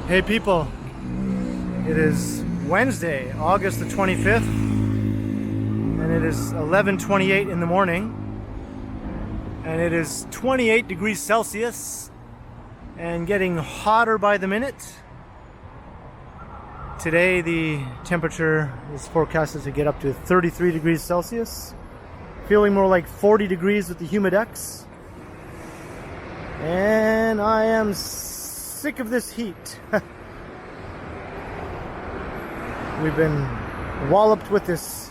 Hey people, it is Wednesday, August the 25th, and it is 11:28 in the morning, and it is 28 degrees Celsius and getting hotter by the minute. Today the temperature is forecasted to get up to 33 degrees Celsius, feeling more like 40 degrees with the humidex, and I am sick of this heat. We've been walloped with this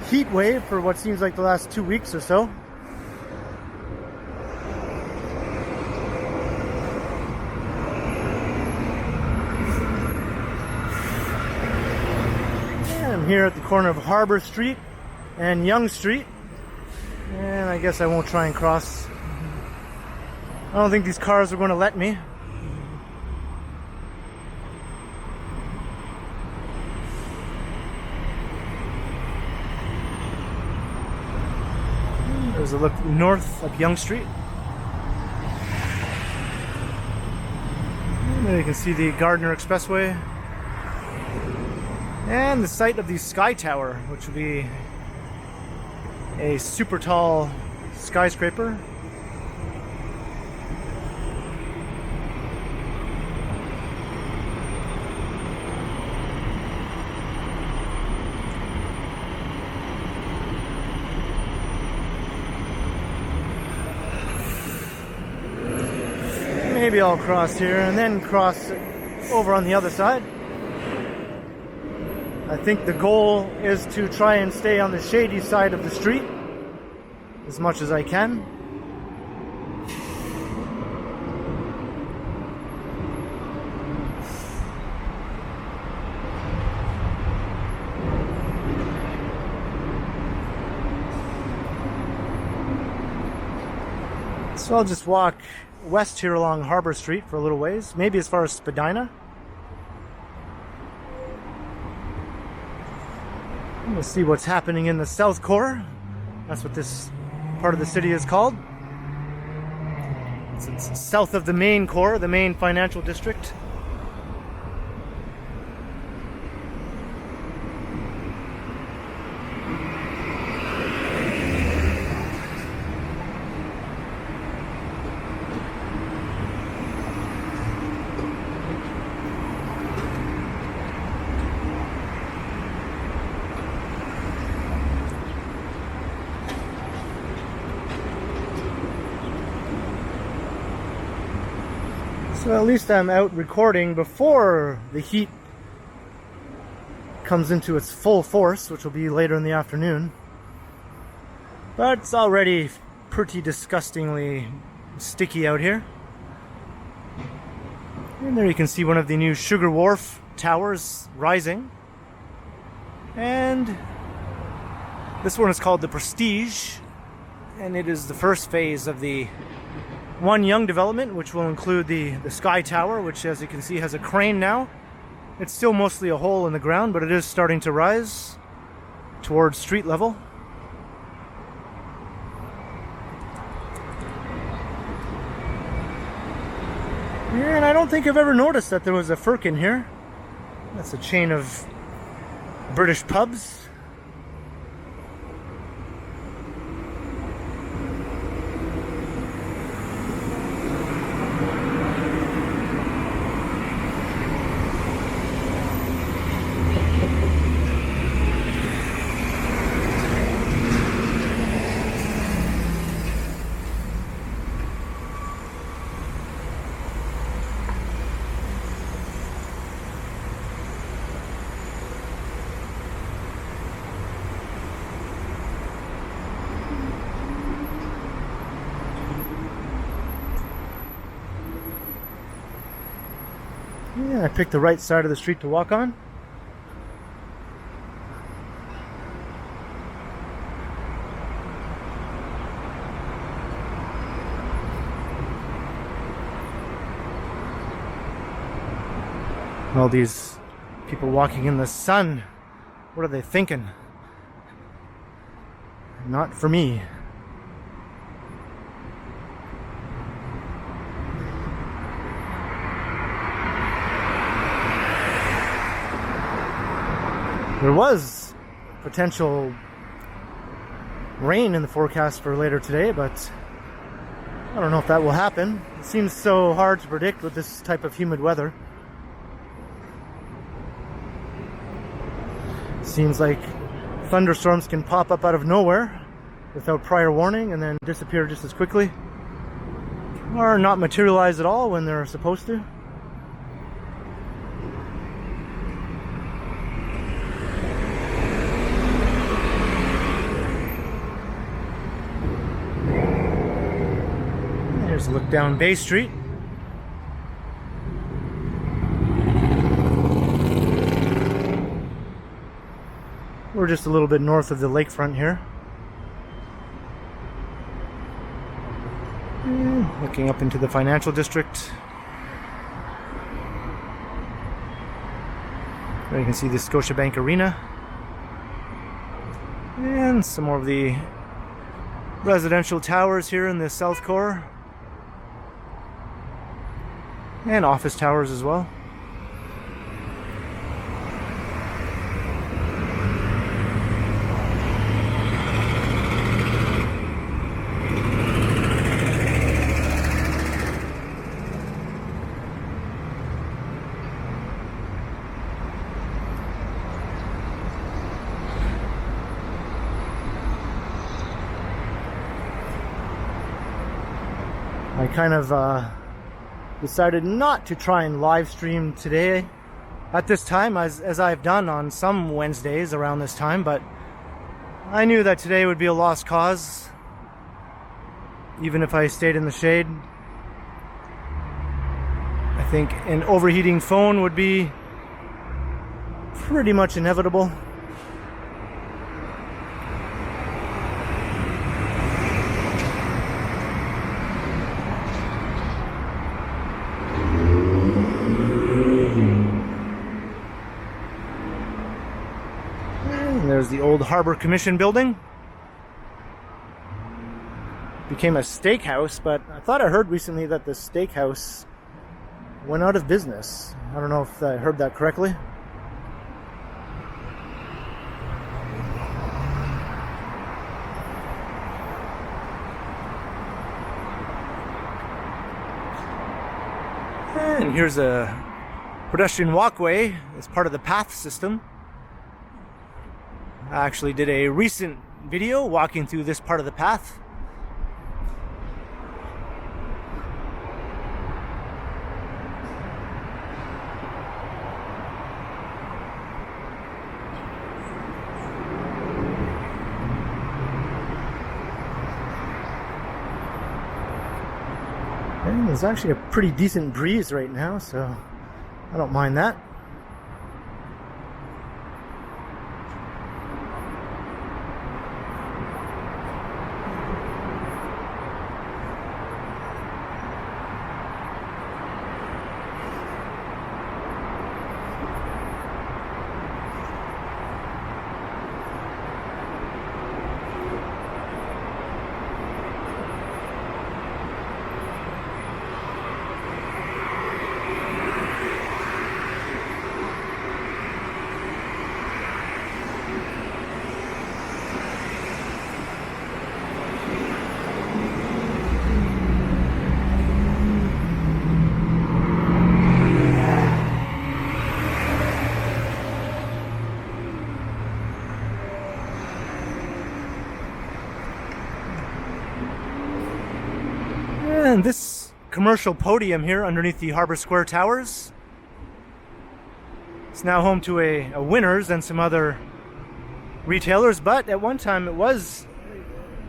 heat wave for what seems like the last 2 weeks or so. And I'm here at the corner of Harbour Street and Yonge Street, and I guess I won't try and cross. I don't think these cars are going to let me. There's a look north up Yonge Street. And there you can see the Gardner Expressway and the site of the Sky Tower, which will be a super tall skyscraper. Maybe I'll cross here and then cross over on the other side. I think the goal is to try and stay on the shady side of the street as much as I can. So I'll just walk west here along Harbour Street for a little ways, maybe as far as Spadina. We'll see what's happening in the South Core. That's what this part of the city is called. It's south of the main core, the main financial district. So at least I'm out recording before the heat comes into its full force, which will be later in the afternoon. But it's already pretty disgustingly sticky out here. And there you can see one of the new Sugar Wharf towers rising. And this one is called the Prestige, and it is the first phase of the One Yonge development, which will include the Sky Tower, which, as you can see, has a crane now. It's still mostly a hole in the ground, but it is starting to rise towards street level. Yeah, and I don't think I've ever noticed that there was a Firkin here. That's a chain of British pubs. Yeah, I picked the right side of the street to walk on. All these people walking in the sun, what are they thinking? Not for me. There was potential rain in the forecast for later today, but I don't know if that will happen. It seems so hard to predict with this type of humid weather. Seems like thunderstorms can pop up out of nowhere without prior warning and then disappear just as quickly, or not materialize at all when they're supposed to. Here's a look down Bay Street. We're just a little bit north of the lakefront here. Looking up into the financial district. There you can see the Scotiabank Arena. And some more of the residential towers here in the South Core. And office towers as well. I kind of decided not to try and live stream today at this time, as I've done on some Wednesdays around this time, but I knew that today would be a lost cause, even if I stayed in the shade. I think an overheating phone would be pretty much inevitable. There's the old Harbour Commission building. Became a steakhouse, but I thought I heard recently that the steakhouse went out of business. I don't know if I heard that correctly. And here's a pedestrian walkway as part of the path system. I actually did a recent video walking through this part of the path. And there's actually a pretty decent breeze right now, so I don't mind that. And this commercial podium here underneath the Harbour Square Towers, it's now home to a Winners and some other retailers, but at one time it was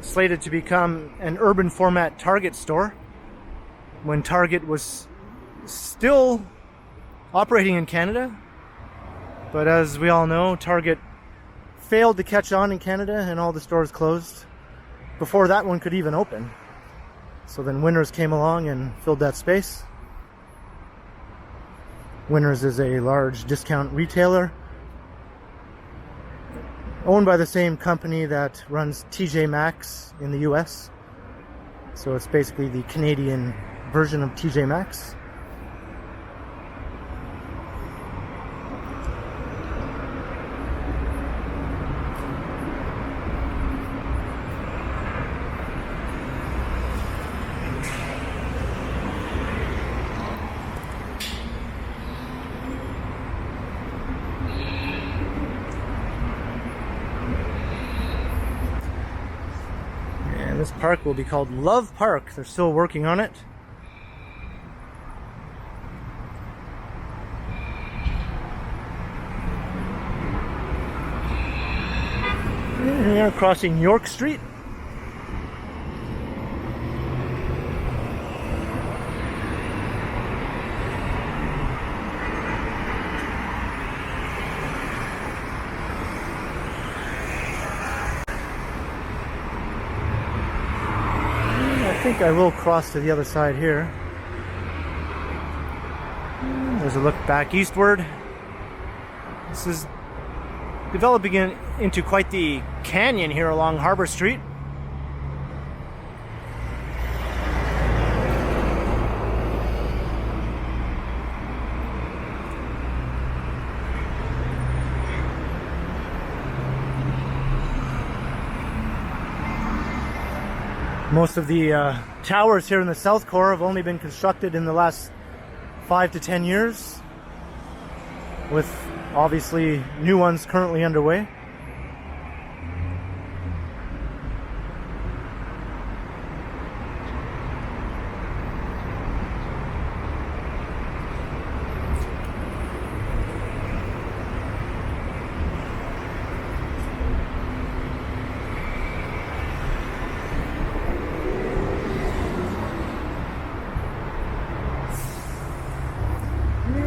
slated to become an urban format Target store when Target was still operating in Canada. But as we all know, Target failed to catch on in Canada and all the stores closed before that one could even open. So then Winners came along and filled that space. Winners is a large discount retailer owned by the same company that runs TJ Maxx in the US. So it's basically the Canadian version of TJ Maxx. This park will be called Love Park. They're still working on it. And we are crossing York Street. I think I will cross to the other side here. There's a look back eastward. This is developing into quite the canyon here along Harbour Street. Most of the towers here in the South Core have only been constructed in the last 5 to 10 years, with obviously new ones currently underway.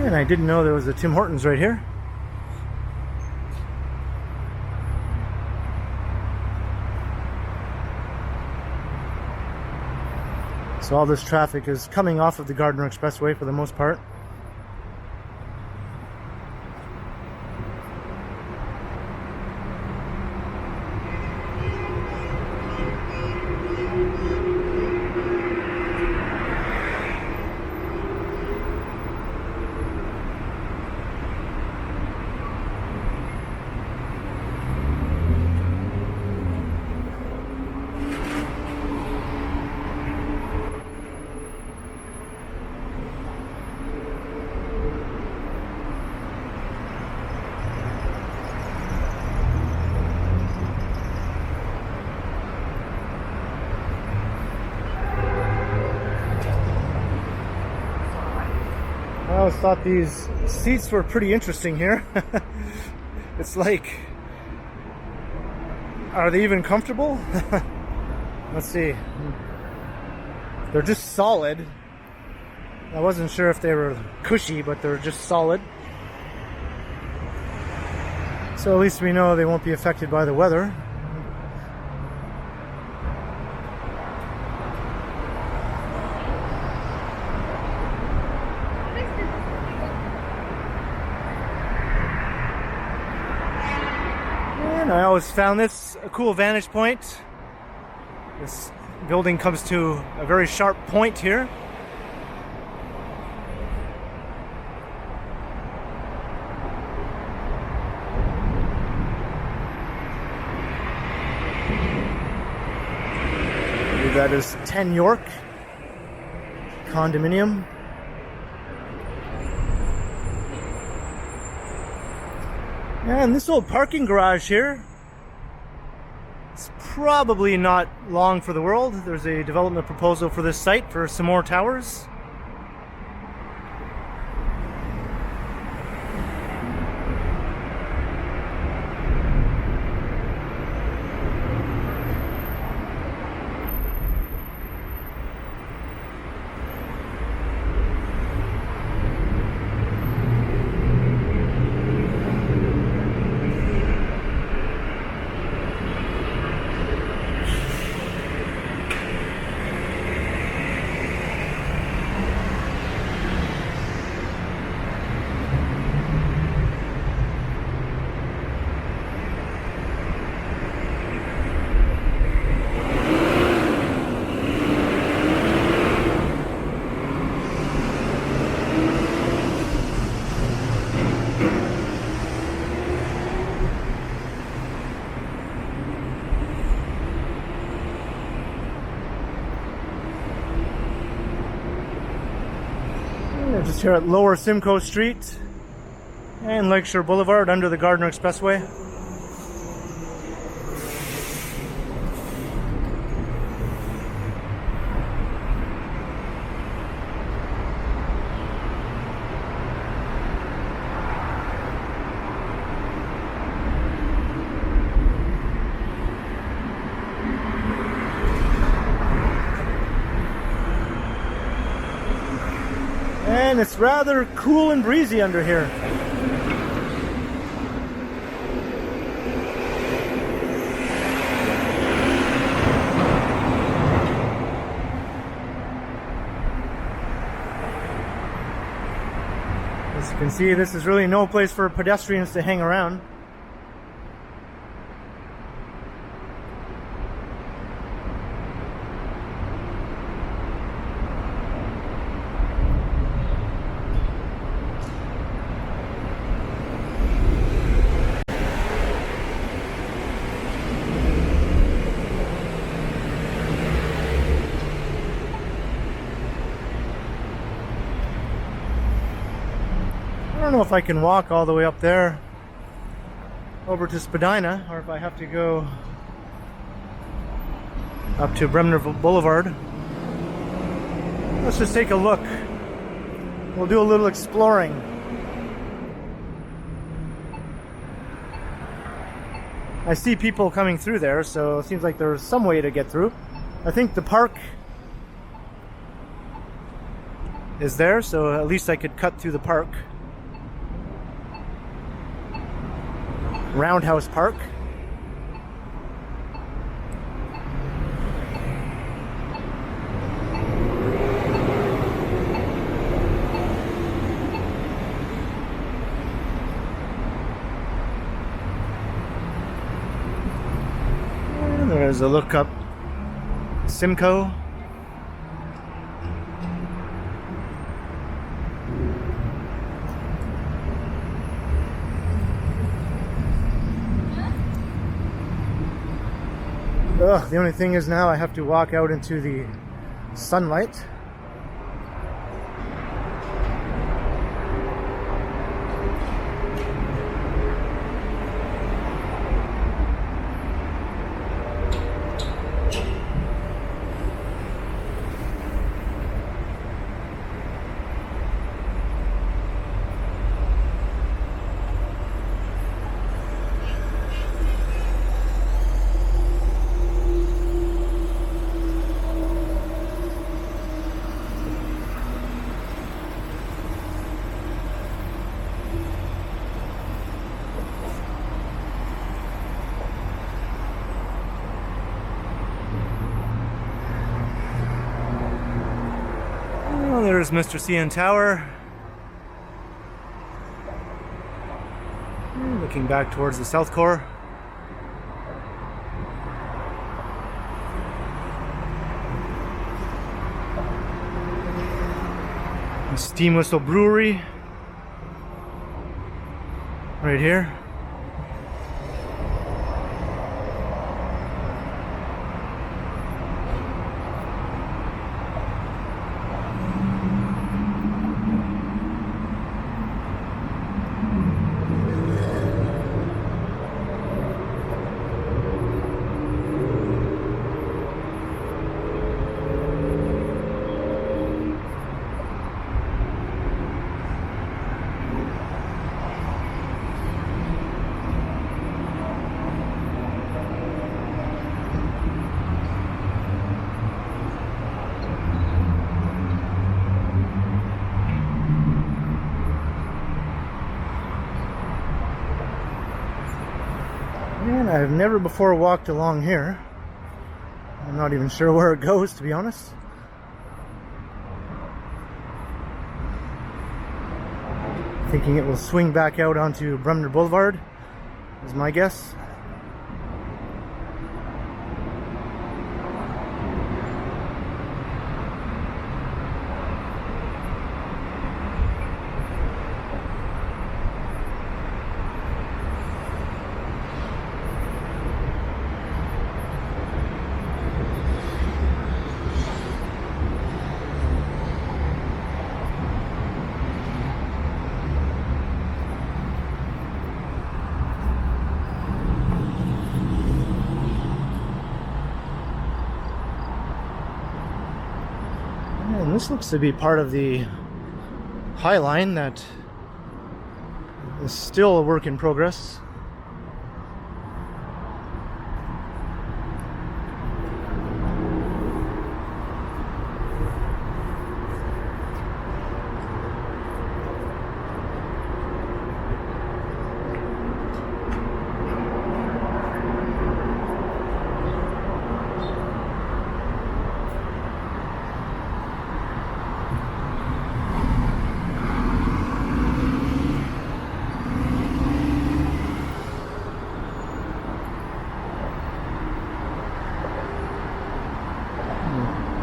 And I didn't know there was a Tim Hortons right here. So all this traffic is coming off of the Gardiner Expressway for the most part. I always thought these seats were pretty interesting here. It's like, are they even comfortable? Let's see. They're just solid. I wasn't sure if they were cushy, but they're just solid. So at least we know they won't be affected by the weather. And I always found this a cool vantage point. This building comes to a very sharp point here. I believe that is 10 York condominium. And this old parking garage here, it's probably not long for the world. There's a development proposal for this site for some more towers. Just here at Lower Simcoe Street and Lakeshore Boulevard under the Gardiner Expressway. And it's rather cool and breezy under here. As you can see, this is really no place for pedestrians to hang around. I don't know if I can walk all the way up there over to Spadina, or if I have to go up to Bremner Blvd. Let's just take a look. We'll do a little exploring. I see people coming through there, so it seems like there's some way to get through. I think the park is there, so at least I could cut through the park. Roundhouse Park. And there's a look up Simcoe. Ugh, the only thing is now I have to walk out into the sunlight. There's Mr. CN Tower. Looking back towards the South Core. The Steam Whistle Brewery. Right here. And I've never before walked along here. I'm not even sure where it goes, to be honest. Thinking it will swing back out onto Bremner Blvd is my guess. And this looks to be part of the High Line that is still a work in progress.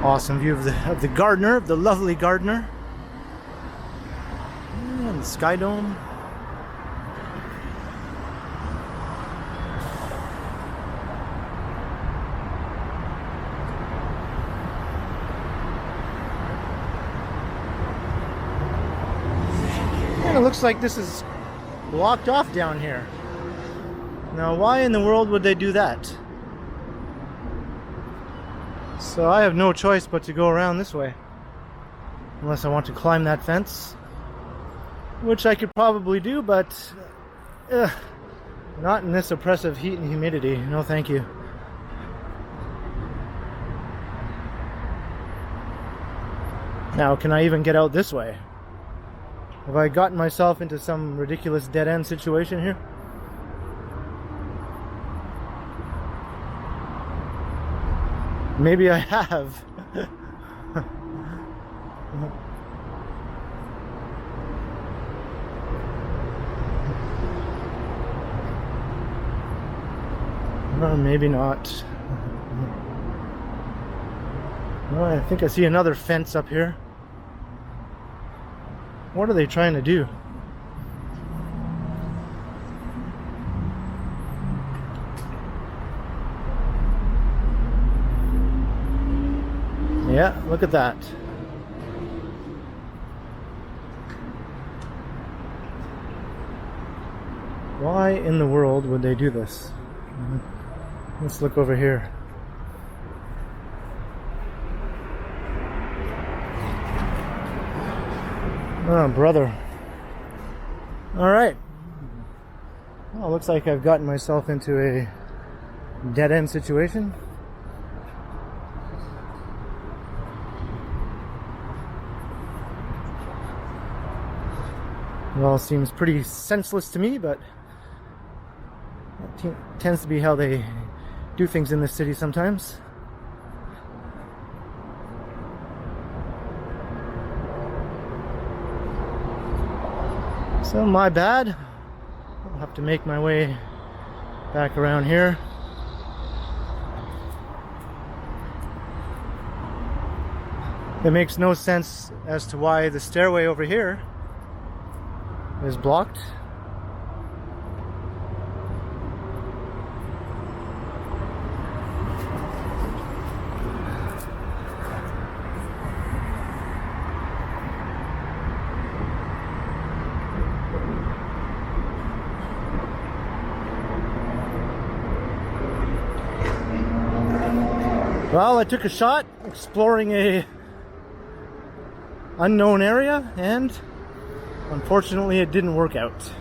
Awesome view of the gardener, of the lovely gardener. And the Sky Dome. And it looks like this is blocked off down here. Now, why in the world would they do that? So I have no choice but to go around this way. Unless I want to climb that fence. Which I could probably do, but not in this oppressive heat and humidity. No, thank you. Now, can I even get out this way? Have I gotten myself into some ridiculous dead-end situation here? Maybe I have. Or maybe not. Well, I think I see another fence up here. What are they trying to do? Yeah, look at that. Why in the world would they do this? Let's look over here. Oh, brother. Alright. Well, looks like I've gotten myself into a dead-end situation. It all seems pretty senseless to me, but that tends to be how they do things in this city sometimes. So my bad. I'll have to make my way back around here. It makes no sense as to why the stairway over here is blocked. Well, I took a shot exploring a unknown area, and unfortunately it didn't work out.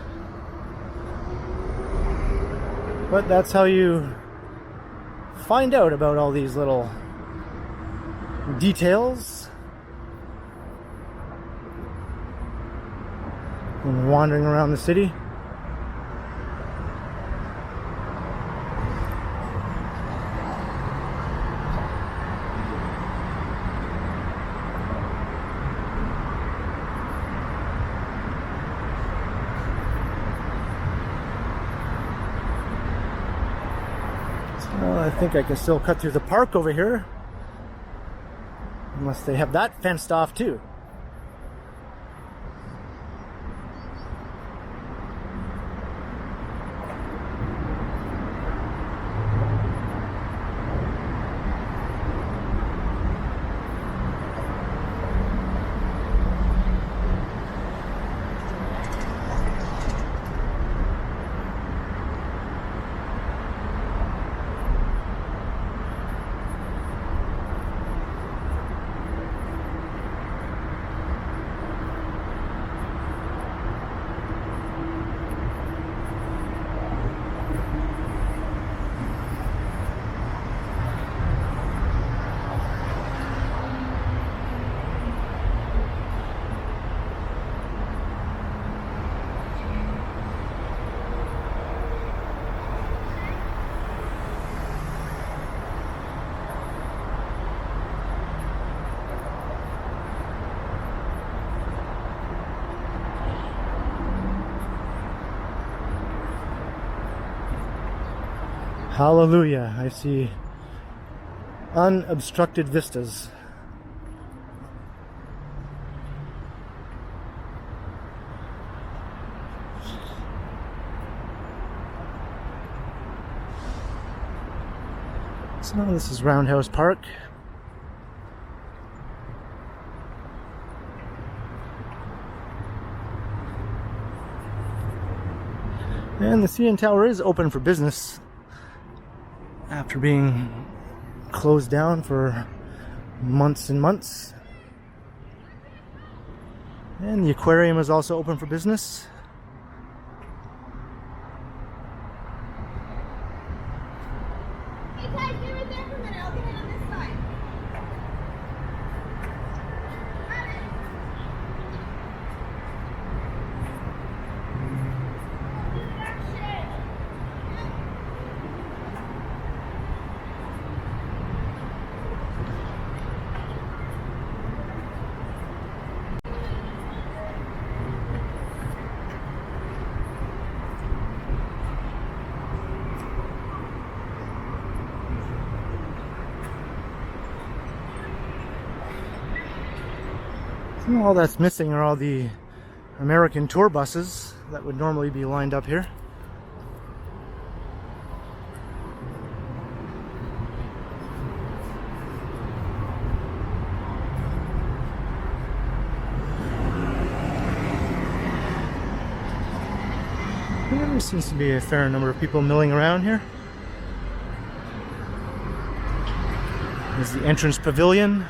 But that's how you find out about all these little details when wandering around the city. Well, I think I can still cut through the park over here, unless they have that fenced off too. Hallelujah, I see unobstructed vistas. So this is Roundhouse Park. And the CN Tower is open for business after being closed down for months and months. And the aquarium is also open for business. Hey guys, stay right there for a minute. I'll get in on this side. All that's missing are all the American tour buses that would normally be lined up here. Yeah, there seems to be a fair number of people milling around here. There's the entrance pavilion.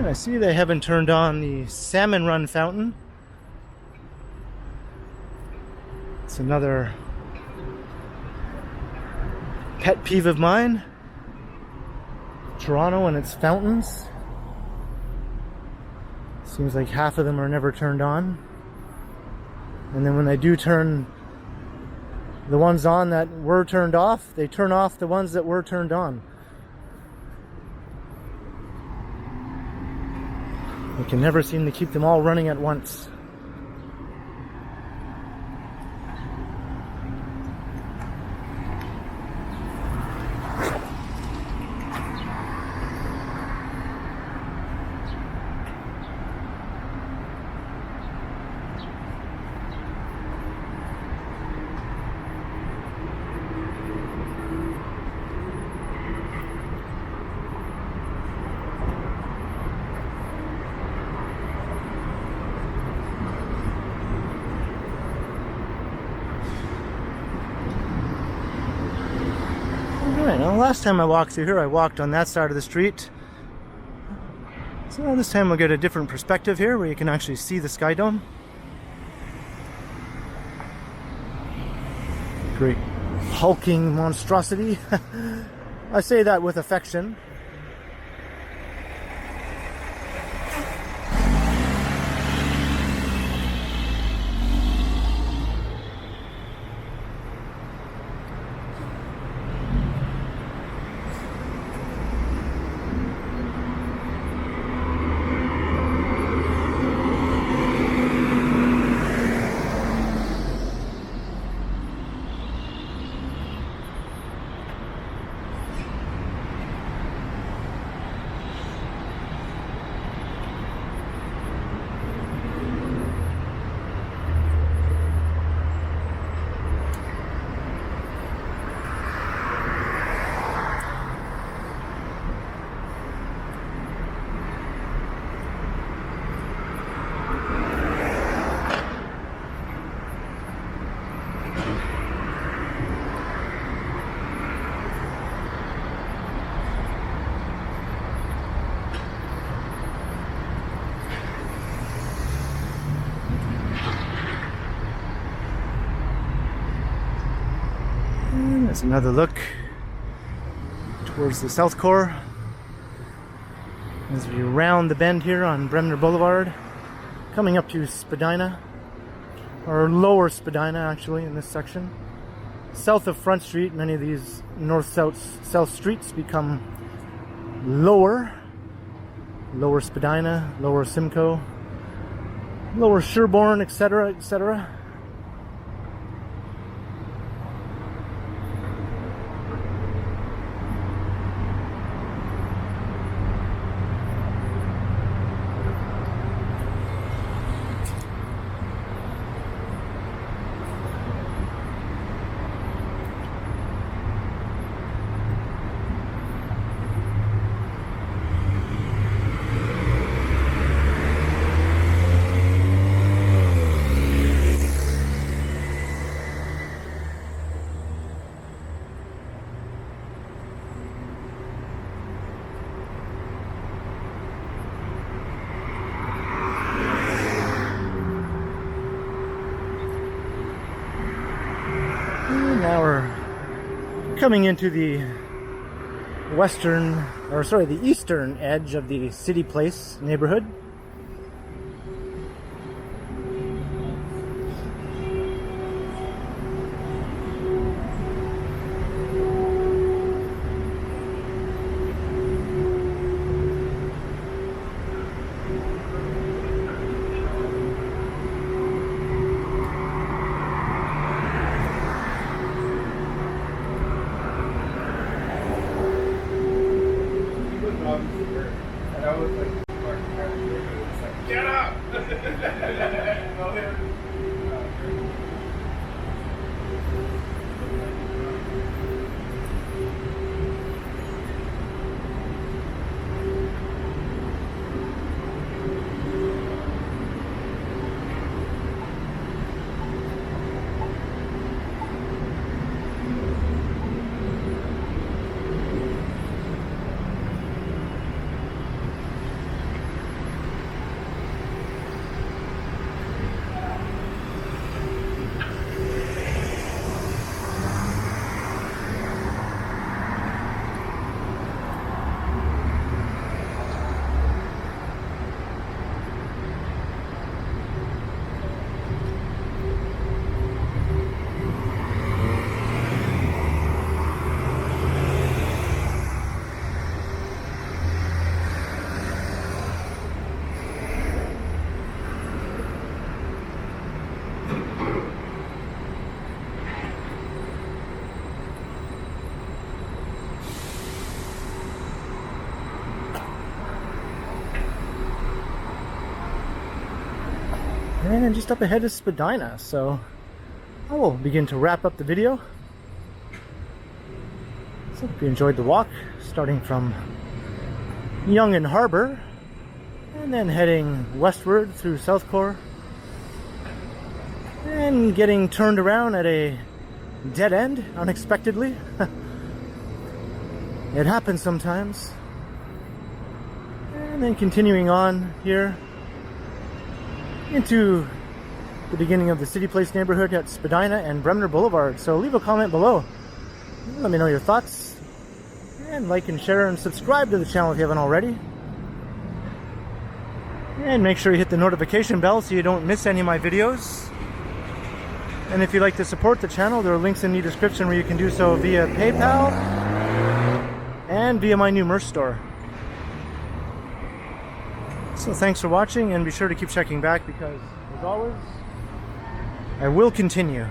I see they haven't turned on the salmon run fountain. It's another pet peeve of mine. Toronto and its fountains. Seems like half of them are never turned on. And then when they do turn the ones on that were turned off, they turn off the ones that were turned on. We can never seem to keep them all running at once. Alright, now last time I walked through here, I walked on that side of the street. So this time we'll get a different perspective here where you can actually see the Sky Dome. Great hulking monstrosity. I say that with affection. There's another look towards the South Core as we round the bend here on Bremner Blvd, coming up to Spadina, or lower Spadina actually in this section. South of Front Street, many of these north-south streets become lower Spadina, lower Simcoe, lower Sherbourne, etc., etc. coming into the the eastern edge of the City Place neighborhood. And I was like, get up! And just up ahead is Spadina, so I will begin to wrap up the video. So hope you enjoyed the walk, starting from Yonge and Harbour, and then heading westward through Southcore, and getting turned around at a dead end unexpectedly. It happens sometimes. And then continuing on here into the beginning of the City Place neighborhood at Spadina and Bremner Blvd. So leave a comment below. Let me know your thoughts. And like and share and subscribe to the channel if you haven't already. And make sure you hit the notification bell so you don't miss any of my videos. And if you'd like to support the channel, there are links in the description where you can do so via PayPal and via my new merch store. So thanks for watching, and be sure to keep checking back because, as always, I will continue.